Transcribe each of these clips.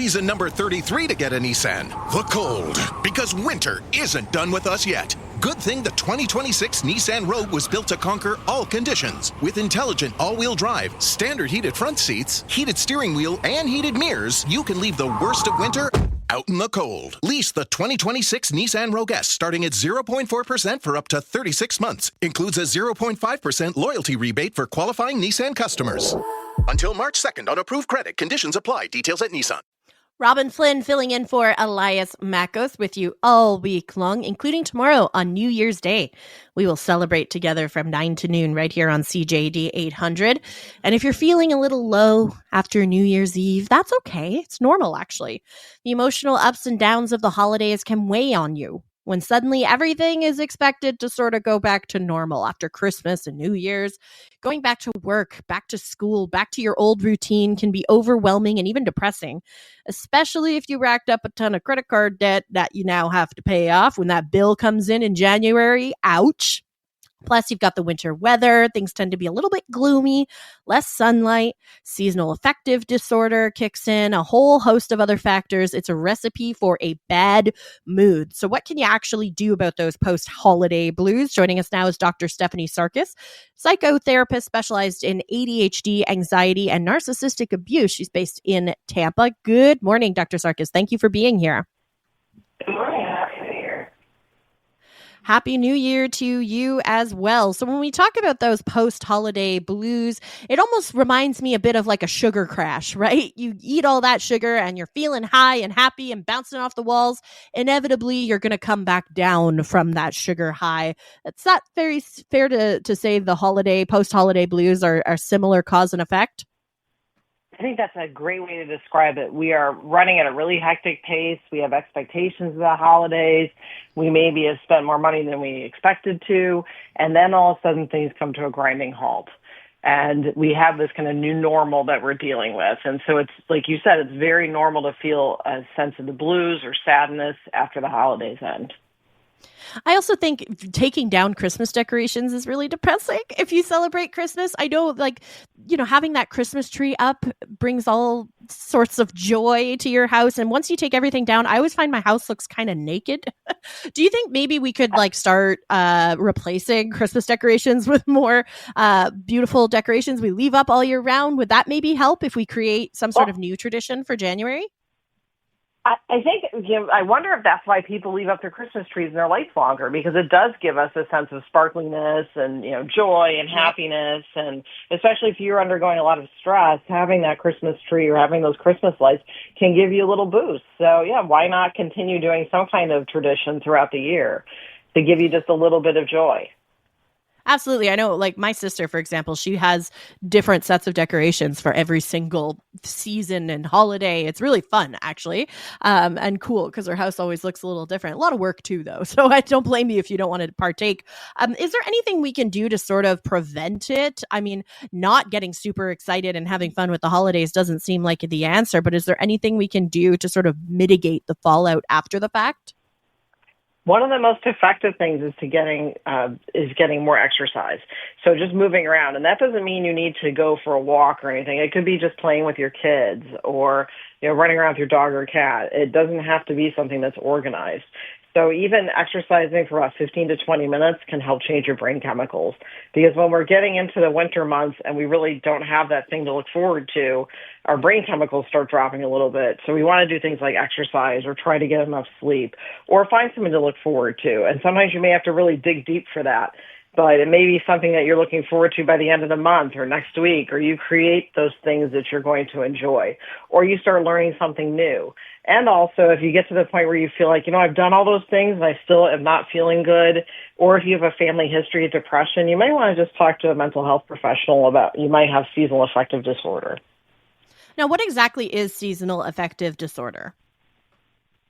reason number 33 to get a Nissan. The cold. Because winter isn't done with us yet. Good thing the 2026 Nissan Rogue was built to conquer all conditions. With intelligent all-wheel drive, standard heated front seats, heated steering wheel, and heated mirrors, you can leave the worst of winter out in the cold. Lease the 2026 Nissan Rogue S starting at 0.4% for up to 36 months. Includes a 0.5% loyalty rebate for qualifying Nissan customers. Until March 2nd on approved credit. Conditions apply. Details at Nissan. Robin Flynn filling in for Elias Makos with you all week long, including tomorrow on New Year's Day. We will celebrate together from 9 to noon right here on CJD 800. And if you're feeling a little low after New Year's Eve, that's okay. It's normal, actually. The emotional ups and downs of the holidays can weigh on you when suddenly everything is expected to sort of go back to normal after Christmas and New Year's. Going back to work, back to school, back to your old routine can be overwhelming and even depressing, especially if you racked up a ton of credit card debt that you now have to pay off when that bill comes in January. Ouch. Plus, you've got the winter weather. Things tend to be a little bit gloomy, less sunlight, seasonal affective disorder kicks in, a whole host of other factors. It's a recipe for a bad mood. So what can you actually do about those post-holiday blues? Joining us now is Dr. Stephanie Sarkis, psychotherapist specialized in ADHD, anxiety, and narcissistic abuse. She's based in Tampa. Good morning, Dr. Sarkis. Thank you for being here. Good morning. Happy New Year to you as well. So when we talk about those post-holiday blues, it almost reminds me a bit of like a sugar crash, right? You eat all that sugar and you're feeling high and happy and bouncing off the walls. Inevitably, you're going to come back down from that sugar high. It's not very fair to say the post-holiday blues are similar cause and effect. I think that's a great way to describe it. We are running at a really hectic pace. We have expectations of the holidays. We maybe have spent more money than we expected to. And then all of a sudden things come to a grinding halt. And we have this kind of new normal that we're dealing with. And so it's, like you said, it's very normal to feel a sense of the blues or sadness after the holidays end. I also think taking down Christmas decorations is really depressing if you celebrate Christmas. I know, having that Christmas tree up brings all sorts of joy to your house. And once you take everything down, I always find my house looks kind of naked. Do you think maybe we could start replacing Christmas decorations with more beautiful decorations we leave up all year round? Would that maybe help if we create some sort of new tradition for January? I think, I wonder if that's why people leave up their Christmas trees and their lights longer, because it does give us a sense of sparkliness and, joy and happiness. And especially if you're undergoing a lot of stress, having that Christmas tree or having those Christmas lights can give you a little boost. So, why not continue doing some kind of tradition throughout the year to give you just a little bit of joy? Absolutely. I know, my sister, for example, she has different sets of decorations for every single season and holiday. It's really fun, actually, and cool because her house always looks a little different. A lot of work, too, though. So I don't blame you if you don't want to partake. Is there anything we can do to sort of prevent it? I mean, not getting super excited and having fun with the holidays doesn't seem like the answer, but is there anything we can do to sort of mitigate the fallout after the fact? One of the most effective things is getting more exercise. So just moving around. And that doesn't mean you need to go for a walk or anything. It could be just playing with your kids or running around with your dog or cat. It doesn't have to be something that's organized. So even exercising for about 15 to 20 minutes can help change your brain chemicals. Because when we're getting into the winter months and we really don't have that thing to look forward to, our brain chemicals start dropping a little bit. So we want to do things like exercise or try to get enough sleep or find something to look forward to. And sometimes you may have to really dig deep for that. But it may be something that you're looking forward to by the end of the month or next week, or you create those things that you're going to enjoy, or you start learning something new. And also, if you get to the point where you feel like, I've done all those things and I still am not feeling good, or if you have a family history of depression, you may want to just talk to a mental health professional about, you might have seasonal affective disorder. Now, what exactly is seasonal affective disorder?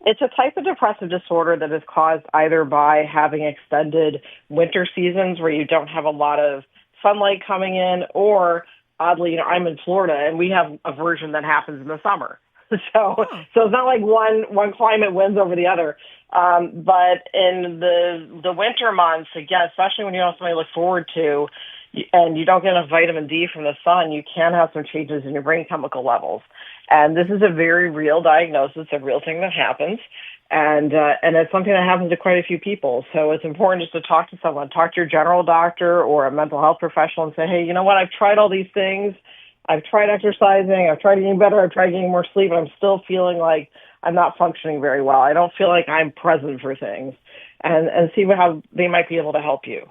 It's a type of depressive disorder that is caused either by having extended winter seasons where you don't have a lot of sunlight coming in, or oddly, I'm in Florida and we have a version that happens in the summer. So it's not like one climate wins over the other. But in the winter months, again, especially when you don't have something to look forward to, and you don't get enough vitamin D from the sun, you can have some changes in your brain chemical levels. And this is a very real diagnosis, a real thing that happens. And it's something that happens to quite a few people. So it's important just to talk to someone, talk to your general doctor or a mental health professional and say, hey, you know what, I've tried all these things. I've tried exercising. I've tried eating better. I've tried getting more sleep. And I'm still feeling like I'm not functioning very well. I don't feel like I'm present for things. And see how they might be able to help you.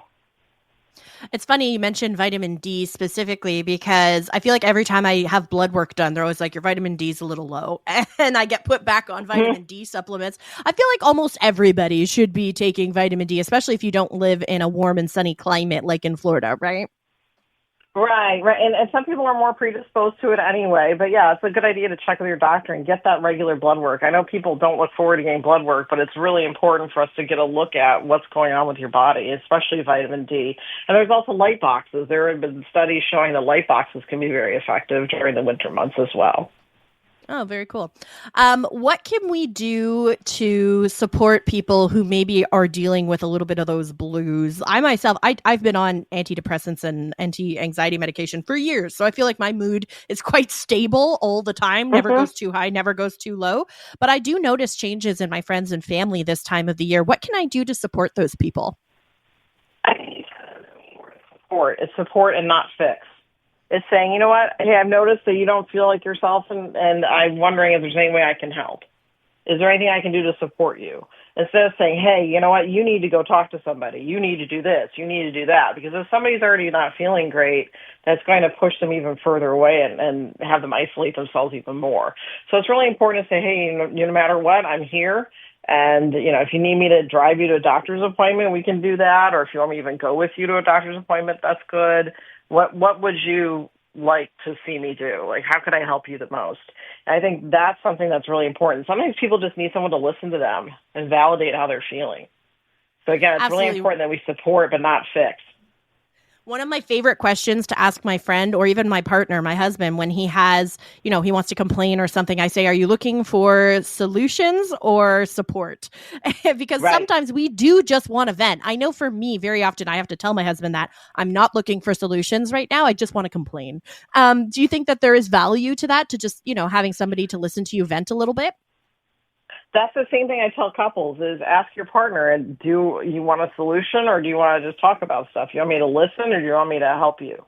It's funny you mentioned vitamin D specifically because I feel like every time I have blood work done, they're always like, your vitamin D is a little low. And I get put back on vitamin D supplements. I feel like almost everybody should be taking vitamin D, especially if you don't live in a warm and sunny climate like in Florida, right? Right. And some people are more predisposed to it anyway. But yeah, it's a good idea to check with your doctor and get that regular blood work. I know people don't look forward to getting blood work, but it's really important for us to get a look at what's going on with your body, especially vitamin D. And there's also light boxes. There have been studies showing that light boxes can be very effective during the winter months as well. Oh, very cool. What can we do to support people who maybe are dealing with a little bit of those blues? I myself, I've been on antidepressants and anti-anxiety medication for years. So I feel like my mood is quite stable all the time, never goes too high, never goes too low. But I do notice changes in my friends and family this time of the year. What can I do to support those people? I think it's support and not fix. It's saying, you know what, hey, I've noticed that you don't feel like yourself, and I'm wondering if there's any way I can help. Is there anything I can do to support you? Instead of saying, hey, you know what, you need to go talk to somebody. You need to do this. You need to do that. Because if somebody's already not feeling great, that's going to push them even further away and have them isolate themselves even more. So it's really important to say, hey, no matter what, I'm here. And, if you need me to drive you to a doctor's appointment, we can do that. Or if you want me to even go with you to a doctor's appointment, that's good. What would you like to see me do? Like, how could I help you the most? And I think that's something that's really important. Sometimes people just need someone to listen to them and validate how they're feeling. So again, it's Absolutely. really important that we support but not fix. One of my favorite questions to ask my friend or even my partner, my husband, when he has, he wants to complain or something, I say, are you looking for solutions or support? Because sometimes we do just want to vent. I know for me, very often I have to tell my husband that I'm not looking for solutions right now. I just want to complain. Do you think that there is value to that, to just, having somebody to listen to you vent a little bit? That's the same thing I tell couples is ask your partner, and do you want a solution or do you want to just talk about stuff? You want me to listen or do you want me to help you?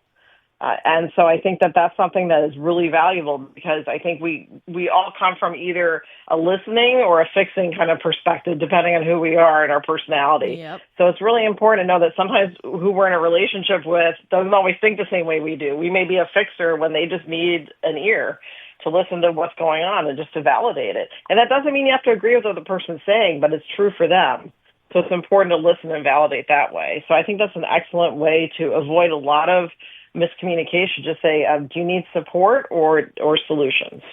And so I think that that's something that is really valuable because I think we all come from either a listening or a fixing kind of perspective, depending on who we are and our personality. Yep. So it's really important to know that sometimes who we're in a relationship with doesn't always think the same way we do. We may be a fixer when they just need an ear to listen to what's going on and just to validate it. And that doesn't mean you have to agree with what the person's saying, but it's true for them. So it's important to listen and validate that way. So I think that's an excellent way to avoid a lot of miscommunication. Just say, do you need support or solutions?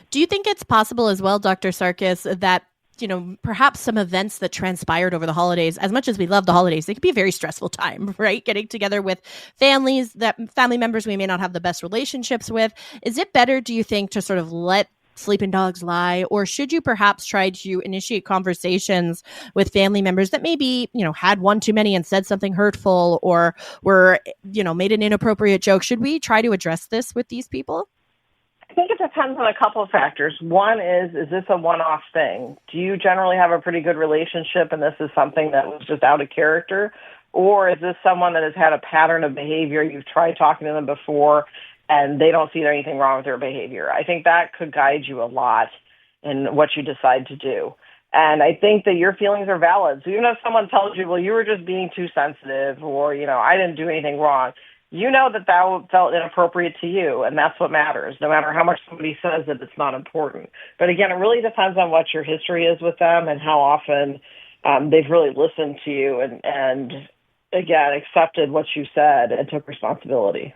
Do you think it's possible as well, Dr. Sarkis, that perhaps some events that transpired over the holidays, as much as we love the holidays, they could be a very stressful time, right? Getting together with family members we may not have the best relationships with. Is it better, do you think, to sort of let sleeping dogs lie, or should you perhaps try to initiate conversations with family members that maybe, had one too many and said something hurtful or were, made an inappropriate joke? Should we try to address this with these people? I think it depends on a couple of factors. One is this a one-off thing? Do you generally have a pretty good relationship and this is something that was just out of character? Or is this someone that has had a pattern of behavior? You've tried talking to them before and they don't see anything wrong with their behavior. I think that could guide you a lot in what you decide to do. And I think that your feelings are valid. So even if someone tells you, well, you were just being too sensitive or, I didn't do anything wrong, you know that felt inappropriate to you, and that's what matters, no matter how much somebody says that it's not important. But again, it really depends on what your history is with them and how often they've really listened to you and again, accepted what you said and took responsibility.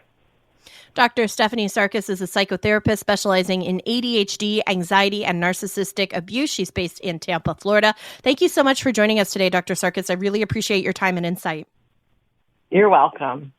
Dr. Stephanie Sarkis is a psychotherapist specializing in ADHD, anxiety, and narcissistic abuse. She's based in Tampa, Florida. Thank you so much for joining us today, Dr. Sarkis. I really appreciate your time and insight. You're welcome.